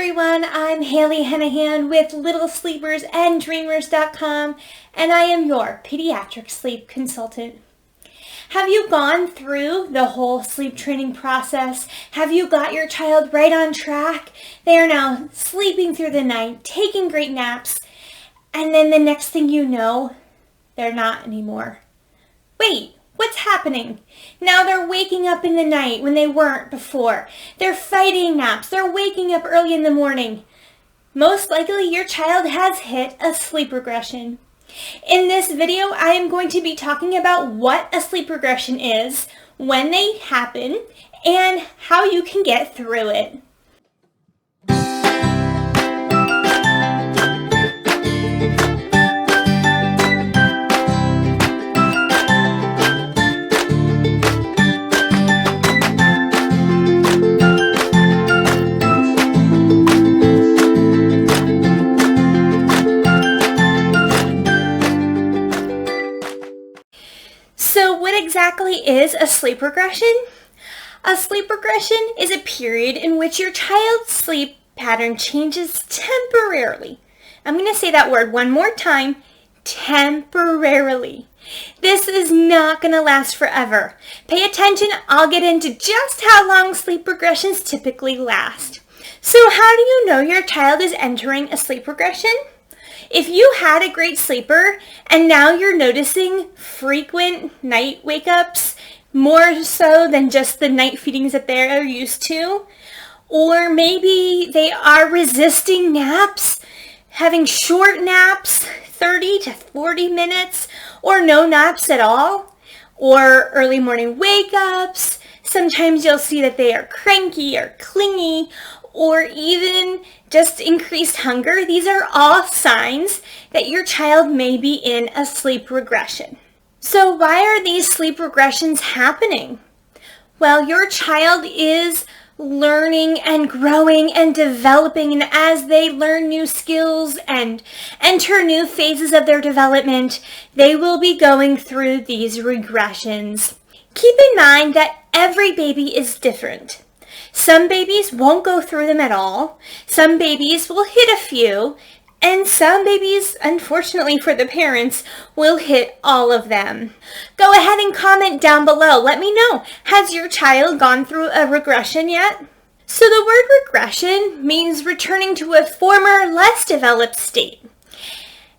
everyone, I'm Haley Henahan with Littlesleepersanddreamers.com, and I am your pediatric sleep consultant. Have you gone through the whole sleep training process? Have you got your child right on track? They are now sleeping through the night, taking great naps, and then the next thing you know, they're not anymore. Wait, what's happening? Now they're waking up in the night when they weren't before. They're fighting naps. They're waking up early in the morning. Most likely your child has hit a sleep regression. In this video, I am going to be talking about what a sleep regression is, when they happen, and how you can get through it. So what exactly is a sleep regression? A sleep regression is a period in which your child's sleep pattern changes temporarily. I'm going to say that word one more time, temporarily. This is not going to last forever. Pay attention, I'll get into just how long sleep regressions typically last. So how do you know your child is entering a sleep regression? If you had a great sleeper and now you're noticing frequent night wake-ups, more so than just the night feedings that they're used to, or maybe they are resisting naps, having short naps, 30 to 40 minutes, or no naps at all, or early morning wake-ups, sometimes you'll see that they are cranky or clingy, or even just increased hunger. These are all signs that your child may be in a sleep regression. So why are these sleep regressions happening? Well, your child is learning and growing and developing, and as they learn new skills and enter new phases of their development, they will be going through these regressions. Keep in mind that every baby is different. Some babies won't go through them at all. Some babies will hit a few, and some babies, unfortunately for the parents, will hit all of them. Go ahead and comment down below. Let me know, has your child gone through a regression yet? So the word regression means returning to a former, less developed state.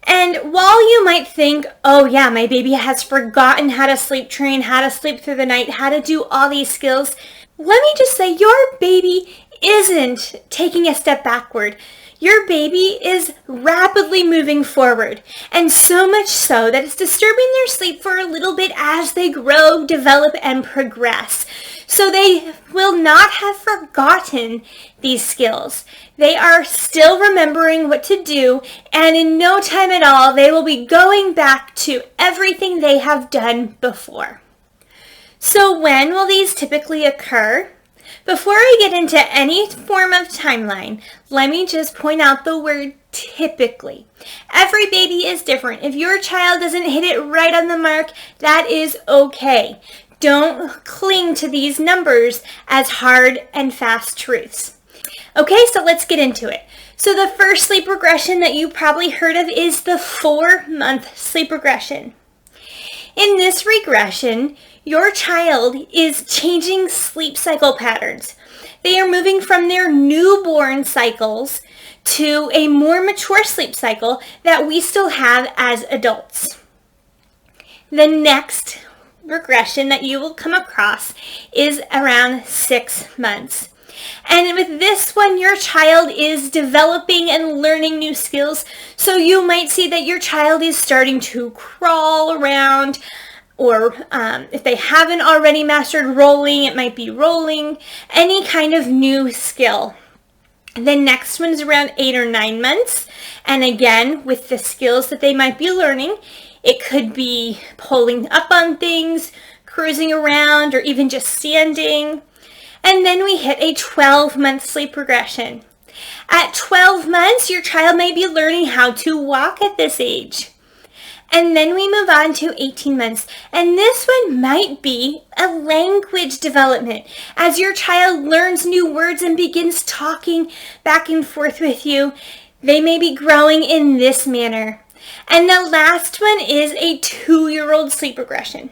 And while you might think, oh yeah, my baby has forgotten how to sleep train, how to sleep through the night, how to do all these skills, let me just say your baby isn't taking a step backward. Your baby is rapidly moving forward, and so much so that it's disturbing their sleep for a little bit as they grow, develop, and progress. So they will not have forgotten these skills. They are still remembering what to do, and in no time at all, they will be going back to everything they have done before. So when will these typically occur? Before I get into any form of timeline, let me just point out the word typically. Every baby is different. If your child doesn't hit it right on the mark, that is okay. Don't cling to these numbers as hard and fast truths. Okay, so let's get into it. So the first sleep regression that you probably heard of is the 4-month sleep regression. In this regression, your child is changing sleep cycle patterns. They are moving from their newborn cycles to a more mature sleep cycle that we still have as adults. The next regression that you will come across is around 6 months. And with this one, your child is developing and learning new skills. So you might see that your child is starting to crawl around, or if they haven't already mastered rolling, it might be rolling, any kind of new skill. The next one is around 8 or 9 months. And again, with the skills that they might be learning, it could be pulling up on things, cruising around, or even just standing. And then we hit a 12-month sleep regression. At 12 months, your child may be learning how to walk at this age. And then we move on to 18 months. And this one might be a language development. As your child learns new words and begins talking back and forth with you, they may be growing in this manner. And the last one is a 2-year-old sleep regression.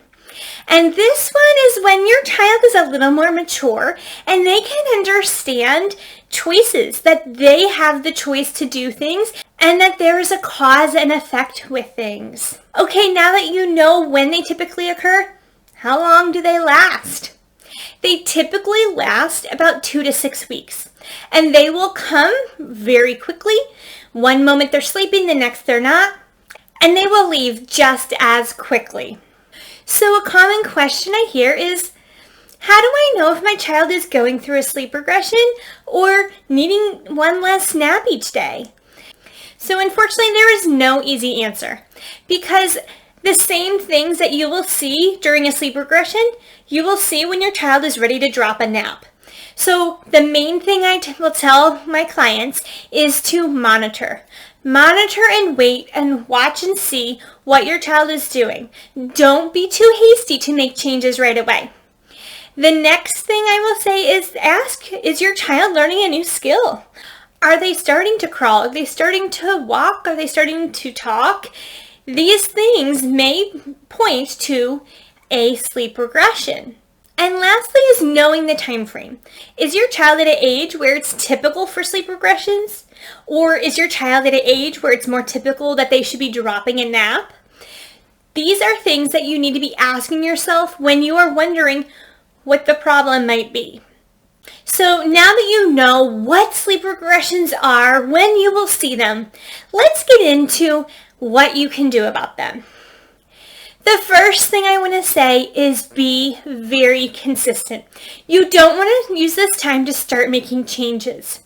And this one is when your child is a little more mature and they can understand choices, that they have the choice to do things and that there is a cause and effect with things. Okay, now that you know when they typically occur, how long do they last? They typically last about 2 to 6 weeks, and they will come very quickly. One moment they're sleeping, the next they're not, and they will leave just as quickly. So a common question I hear is, how do I know if my child is going through a sleep regression or needing one less nap each day? So unfortunately, there is no easy answer, because the same things that you will see during a sleep regression, you will see when your child is ready to drop a nap. So the main thing I will tell my clients is to monitor. Monitor and wait and watch and see what your child is doing. Don't be too hasty to make changes right away. The next thing I will say is ask, is your child learning a new skill? Are they starting to crawl? Are they starting to walk? Are they starting to talk? These things may point to a sleep regression. And lastly is knowing the time frame. Is your child at an age where it's typical for sleep regressions? Or is your child at an age where it's more typical that they should be dropping a nap? These are things that you need to be asking yourself when you are wondering what the problem might be. So now that you know what sleep regressions are, when you will see them, let's get into what you can do about them. The first thing I want to say is be very consistent. You don't want to use this time to start making changes.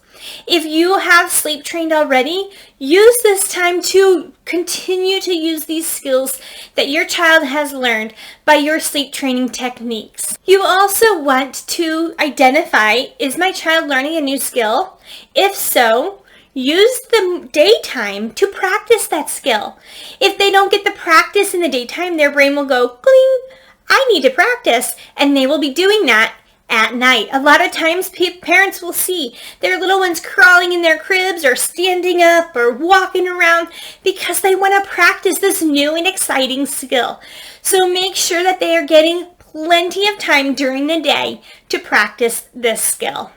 If you have sleep trained already, use this time to continue to use these skills that your child has learned by your sleep training techniques. You also want to identify, is my child learning a new skill? If so, use the daytime to practice that skill. If they don't get the practice in the daytime, their brain will go, cling, I need to practice, and they will be doing that at night. A lot of times parents will see their little ones crawling in their cribs or standing up or walking around because they want to practice this new and exciting skill. So make sure that they are getting plenty of time during the day to practice this skill.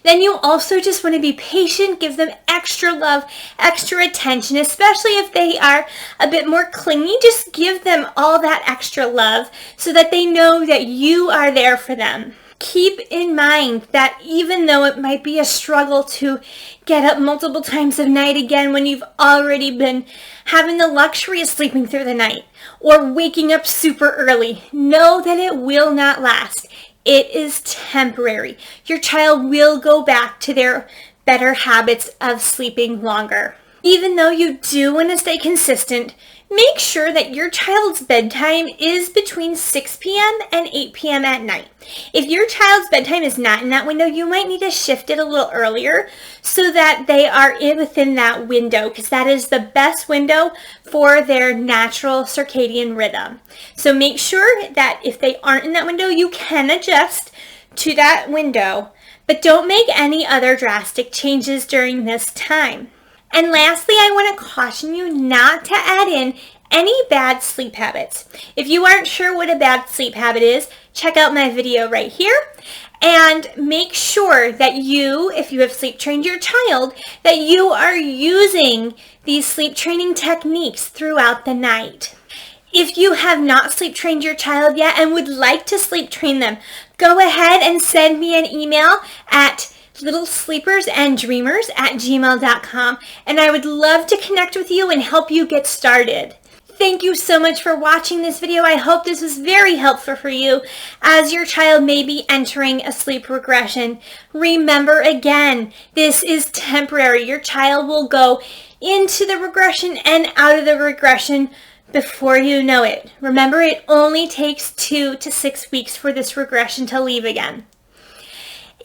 Then you also just want to be patient, give them extra love, extra attention, especially if they are a bit more clingy. Just give them all that extra love so that they know that you are there for them. Keep in mind that even though it might be a struggle to get up multiple times a night again when you've already been having the luxury of sleeping through the night or waking up super early, know that it will not last. It is temporary. Your child will go back to their better habits of sleeping longer. Even though you do want to stay consistent, make sure that your child's bedtime is between 6 p.m. and 8 p.m. at night. If your child's bedtime is not in that window, you might need to shift it a little earlier so that they are within that window, because that is the best window for their natural circadian rhythm. So make sure that if they aren't in that window, you can adjust to that window, but don't make any other drastic changes during this time. And lastly, I want to caution you not to add in any bad sleep habits. If you aren't sure what a bad sleep habit is, check out my video right here and make sure that you, if you have sleep trained your child, that you are using these sleep training techniques throughout the night. If you have not sleep trained your child yet and would like to sleep train them, go ahead and send me an email at littlesleepersanddreamers@gmail.com, and I would love to connect with you and help you get started. Thank you so much for watching this video. I hope this was very helpful for you as your child may be entering a sleep regression. Remember again, this is temporary. Your child will go into the regression and out of the regression before you know it. Remember, it only takes 2 to 6 weeks for this regression to leave again.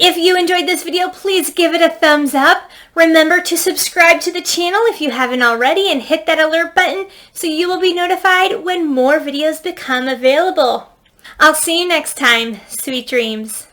If you enjoyed this video, please give it a thumbs up. Remember to subscribe to the channel if you haven't already and hit that alert button so you will be notified when more videos become available. I'll see you next time. Sweet dreams.